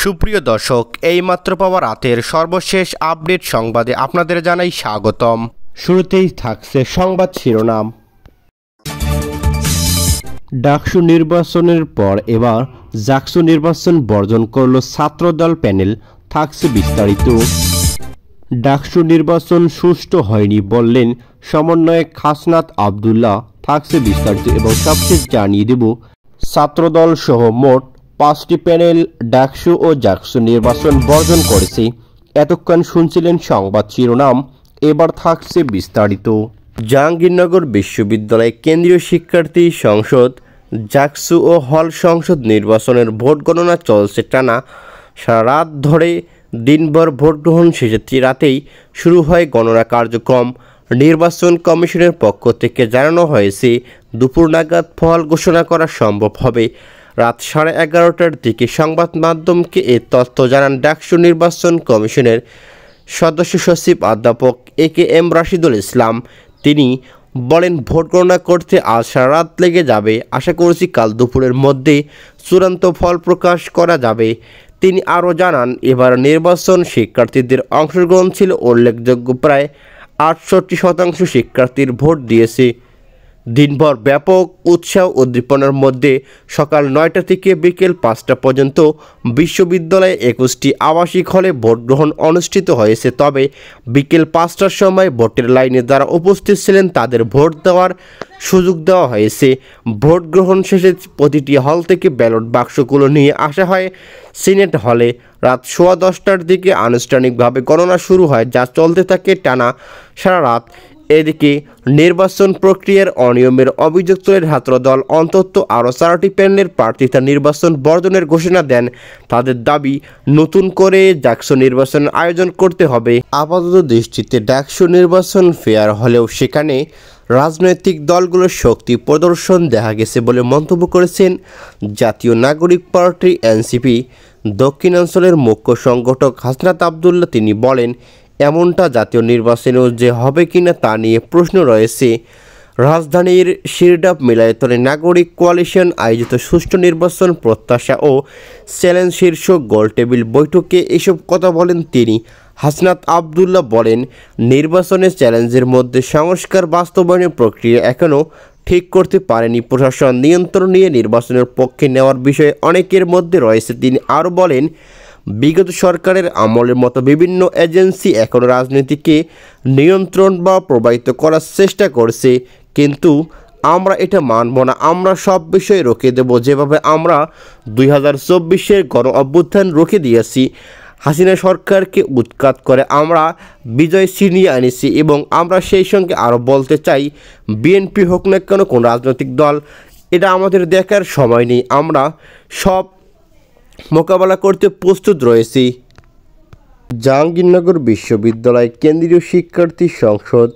সুপ্রিয় দর্শক, এইমাত্র পাওয়া রাতের সর্বশেষ আপডেট সংবাদে আপনাদের জানাই স্বাগতম। শুরুতেই থাকছে সংবাদ শিরোনাম। ডাকসু নির্বাচনের পর এবার জাকসু নির্বাচন বর্জন করল ছাত্রদল প্যানেল, থাকছে বিস্তারিত। ডাকসু নির্বাচন সুষ্ঠু হয়নি বললেন সমন্বয়ক হাসনাত আবদুল্লাহ, থাকছে বিস্তারিত এবং সবশেষ জানিয়ে দেব ছাত্রদল সহ মোট 5টি প্যানেল ডাকসু ও জাকসু নির্বাচন বর্জন করেছে। এতক্ষণ শুনছিলেন সংবাদ শিরোনাম, এবার থাকছে বিস্তারিত। জাহাঙ্গীরনগর বিশ্ববিদ্যালয় কেন্দ্রীয় শিক্ষার্থী সংসদ জাকসু ও হল সংসদ নির্বাচনের ভোট গণনা চলছে টানা সারা রাত ধরে। দিনভর ভোট গ্রহণ শেষে রাতেই শুরু হয় গণনা কার্যক্রম। নির্বাচন কমিশনের পক্ষ থেকে জানানো হয়েছে দুপুর নাগাদ ফল ঘোষণা করা সম্ভব হবে। রাত 11:30টার দিকে সংবাদ মাধ্যমকে এ তথ্য জানান ডাকসু নির্বাচন কমিশনের সদস্য সচিব অধ্যাপক AKM রাশিদুল ইসলাম। তিনি বলেন, ভোট গণনা করতে আজ সারা রাত লেগে যাবে। আশা করছি কাল দুপুরের মধ্যে চূড়ান্ত ফল প্রকাশ করা যাবে। তিনি আরও জানান, এবার নির্বাচন শিক্ষার্থীদের অংশগ্রহণ ছিল উল্লেখযোগ্য। প্রায় 68% শিক্ষার্থীর ভোট দিয়েছে। দিনভর ব্যাপক উৎসাহ উদ্দীপনার মধ্যে সকাল 9টা থেকে বিকেল 5টা পর্যন্ত বিশ্ববিদ্যালয়ে 21টি আবাসিক হলে ভোট গ্রহণ অনুষ্ঠিত হয়েছে। তবে বিকেল 5টার সময় ভোটের লাইনে যারা উপস্থিত ছিলেন তাদের ভোট দেওয়ার সুযোগ দেওয়া হয়েছে। ভোট গ্রহণ শেষে প্রতিটি হল থেকে ব্যালট বাক্সগুলো নিয়ে আসা হয় সিনেট হলে। রাত 10:15টার দিকে আনুষ্ঠানিকভাবে গণনা শুরু হয়, যা চলতে থাকে টানা সারা রাত। এদিকে নির্বাচন প্রক্রিয়ার অনিয়মের অভিযোগ তুলে ছাত্রদল অন্তত আরও 4টি প্যানেলের প্রার্থিতা নির্বাচন বর্জনের ঘোষণা দেন। তাদের দাবি, নতুন করে ডাকসু নির্বাচন আয়োজন করতে হবে। আপাতত দৃষ্টিতে ডাকসু নির্বাচন ফেয়ার হলেও সেখানে রাজনৈতিক দলগুলোর শক্তি প্রদর্শন দেখা গেছে বলে মন্তব্য করেছেন জাতীয় নাগরিক পার্টি NCP দক্ষিণাঞ্চলের মুখ্য সংগঠক হাসনাত আবদুল্লাহ। তিনি বলেন, এমনটা জাতীয় নির্বাচনেও যে হবে কিনা তা নিয়ে প্রশ্ন রয়েছে। রাজধানীর শিরডাপ মিলায়তনে নাগরিক কোয়ালিশন আয়োজিত সুষ্ঠু নির্বাচন প্রত্যাশা ও চ্যালেঞ্জ শীর্ষক গোলটেবিল বৈঠকে এসব কথা বলেন তিনি। হাসনাত আবদুল্লাহ বলেন, নির্বাচনের চ্যালেঞ্জের মধ্যে সংস্কার বাস্তবায়নের প্রক্রিয়া এখনও ঠিক করতে পারেনি প্রশাসন। নিয়ন্ত্রণ নিয়ে নির্বাচনের পক্ষে নেওয়ার বিষয়ে অনেকের মধ্যে রয়েছে। তিনি আরও বলেন, বিগত সরকারের আমলের মতো বিভিন্ন এজেন্সি এখন রাজনীতিকে নিয়ন্ত্রণ বা প্রভাবিত করার চেষ্টা করছে, কিন্তু আমরা এটা মানব না। আমরা সব বিষয়ে রুখে দেব, যেভাবে আমরা 2024-এর গণ অভ্যুত্থান রুখে দিয়েছি। হাসিনা সরকারকে উৎখাত করে আমরা বিজয় ছিনিয়ে আনিছি এবং আমরা সেই সঙ্গে আরও বলতে চাই, বিএনপি হোক না কেন কোন রাজনৈতিক দল, এটা আমাদের দেখার সময় নেই। আমরা সব মোকাবেলা করতে প্রস্তুত রয়েছি। জাহাঙ্গীরনগর বিশ্ববিদ্যালয় কেন্দ্রীয় শিক্ষার্থী সংসদ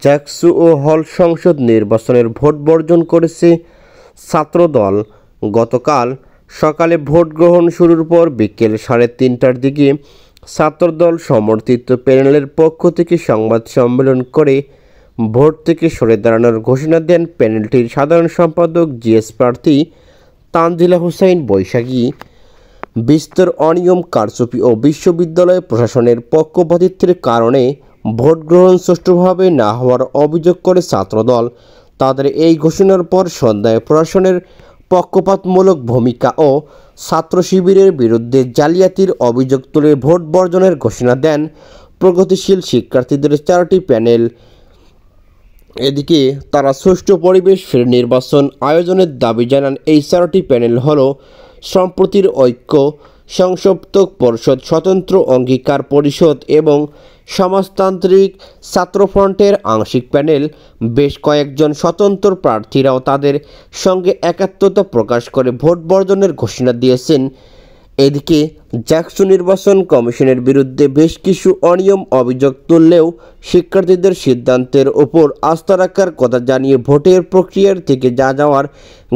জাকসু ও হল সংসদ নির্বাচনের ভোট বর্জন করেছে ছাত্রদল। গতকাল সকালে ভোট গ্রহণ শুরুর পর বিকেল 3:30টার দিকে ছাত্রদল সমর্থিত প্যানেলের পক্ষ থেকে সংবাদ সম্মেলন করে ভোট থেকে সরে দাঁড়ানোর ঘোষণা দেন প্যানেলটির সাধারণ সম্পাদক GS প্রার্থী তানজিলা হোসাইন বৈশাখী। বিস্তর অনিয়ম, কারচুপি ও বিশ্ববিদ্যালয় প্রশাসনের পক্ষপাতিত্বের কারণে ভোট গ্রহণ সুষ্ঠুভাবে না হওয়ার অভিযোগ করে ছাত্রদল। তাদের এই ঘোষণার পর সন্ধ্যায় প্রশাসনের পক্ষপাতমূলক ভূমিকা ও ছাত্র শিবিরের বিরুদ্ধে জালিয়াতির অভিযোগ তুলে ভোট বর্জনের ঘোষণা দেন প্রগতিশীল শিক্ষার্থীদের 4টি প্যানেল। এদিকে তারা সুষ্ঠু পরিবেশ ফিরে নির্বাচন আয়োজনের দাবি জানান। এই 4টি প্যানেল হলো সম্প্রতির ঐক্য, সংসপ্তক পরিষদ, স্বতন্ত্র অঙ্গীকার পরিষদ এবং সমাজতান্ত্রিক ছাত্রফ্রন্টের আংশিক প্যানেল। বেশ কয়েকজন স্বতন্ত্র প্রার্থীরাও তাদের সঙ্গে একাত্মতা প্রকাশ করে ভোট বর্জনের ঘোষণা দিয়েছেন। এদিকে জাকসু নির্বাচন কমিশনের বিরুদ্ধে বেশ কিছু অনিয়ম অভিযোগ তুললেও শিক্ষার্থীদের সিদ্ধান্তের ওপর আস্থা রাখার কথা জানিয়ে ভোটের প্রক্রিয়ার থেকে যাওয়ার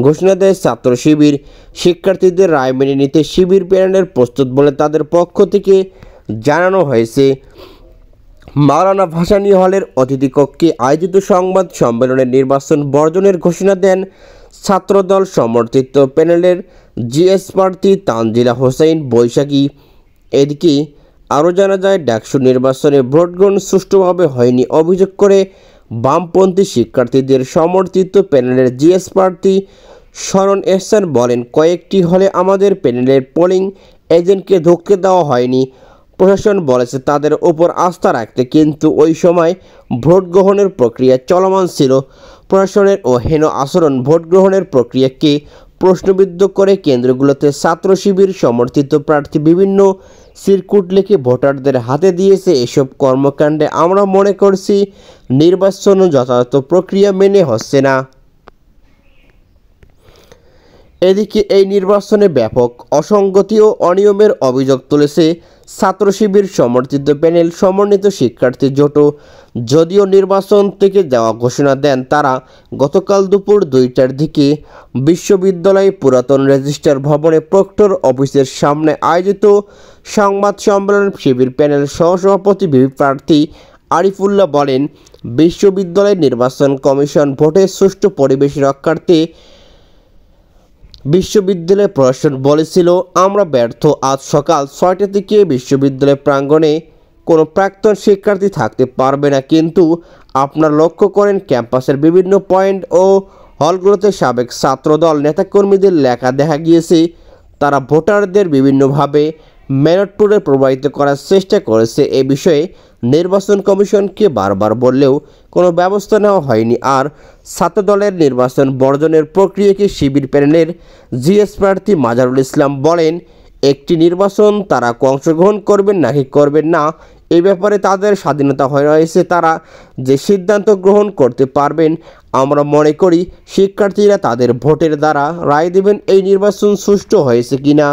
ঘোষণা দেয় ছাত্র শিবির। শিক্ষার্থীদের রায় মেনে নিতে শিবির প্যানেলের প্রস্তুত বলে তাদের পক্ষ থেকে জানানো হয়েছে। মাওলানা ভাসানী হলের অতিথি কক্ষে আয়োজিত সংবাদ সম্মেলনে নির্বাচন বর্জনের ঘোষণা দেন ছাত্রদল সমর্থিত প্যানেলের জিএস প্রার্থী তানজিলা হোসেন বৈশাখী। এদিকে আরও জানা যায়, ডাকসু নির্বাচনে ভোট গ্রহণ সুষ্ঠুভাবে হয়নি অভিযোগ করে বামপন্থী শিক্ষার্থীদের সমর্থিত প্যানেলের জিএস প্রার্থী শরণ এহসান বলেন, কয়েকটি হলে আমাদের প্যানেলের পোলিং এজেন্টকে ঢুকতে দেওয়া হয়নি। প্রশাসন বলেছে তাদের ওপর আস্থা রাখতে, কিন্তু ওই সময় ভোট গ্রহণের প্রক্রিয়া চলমান ছিল। প্রশাসনের ও হেন আচরণ ভোট গ্রহণের প্রক্রিয়াকে প্রশ্নবিদ্ধ করে কেন্দ্রগুলোতে ছাত্র শিবির সমর্থিত প্রার্থী বিভিন্ন সিরকুট লিখে ভোটারদের হাতে দিয়েছে। এসব কর্মকাণ্ডে আমরা মনে করছি নির্বাচন যথাযথ প্রক্রিয়া মেনে হচ্ছে না। এদিকে এই নির্বাচনে ব্যাপক অসঙ্গতি ও অনিয়মের অভিযোগ তুলেছে ছাত্র শিবির সমর্থিত প্যানেল সমন্বিত শিক্ষার্থী জোটও। যদিও নির্বাচন থেকে যাওয়া ঘোষণা দেন তারা, গতকাল দুপুর 2টার দিকে বিশ্ববিদ্যালয় পুরাতন রেজিস্ট্রার ভবনে প্রক্টর অফিসের সামনে আয়োজিত সংবাদ সম্মেলন শিবির প্যানেল সহসভাপতি ভিপি প্রার্থী আরিফুল্লাহ বলেন, বিশ্ববিদ্যালয় নির্বাচন কমিশন ভোটের সুষ্ঠু পরিবেশ রক্ষার্থে বিশ্ববিদ্যালয় প্রশাসন বলেছিল আমরা ব্যর্থ। আজ সকাল 6টা থেকে বিশ্ববিদ্যালয় প্রাঙ্গণে কোনো প্রাক্তন শিক্ষার্থী থাকতে পারবে না, কিন্তু আপনারা লক্ষ্য করেন ক্যাম্পাসের বিভিন্ন পয়েন্ট ও হলগুলোতে সাবেক ছাত্রদল নেতাকর্মীদের লেখা দেখা গিয়েছে। তারা ভোটারদের বিভিন্নভাবে ম্যানিপুলেট প্রভাবিত করার চেষ্টা করেছে। এ বিষয়ে নির্বাচন কমিশনকে বারবার বললেও কোনো ব্যবস্থা নেওয়া হয়নি। আর ছাত্রদলের নির্বাচন বর্জনের প্রক্রিয়াকে শিবির প্যানেলের জিএস প্রার্থী মাজারুল ইসলাম বলেন, একটি নির্বাচন তারা অংশগ্রহণ করবেন নাকি করবেন না এই ব্যাপারে তাদের স্বাধীনতা হয়ে রয়েছে, তারা যে সিদ্ধান্ত গ্রহণ করতে পারবেন। আমরা মনে করি শিক্ষার্থীরা তাদের ভোটের দ্বারা রায় দেবেন এই নির্বাচন সুষ্ঠু হয়েছে কিনা।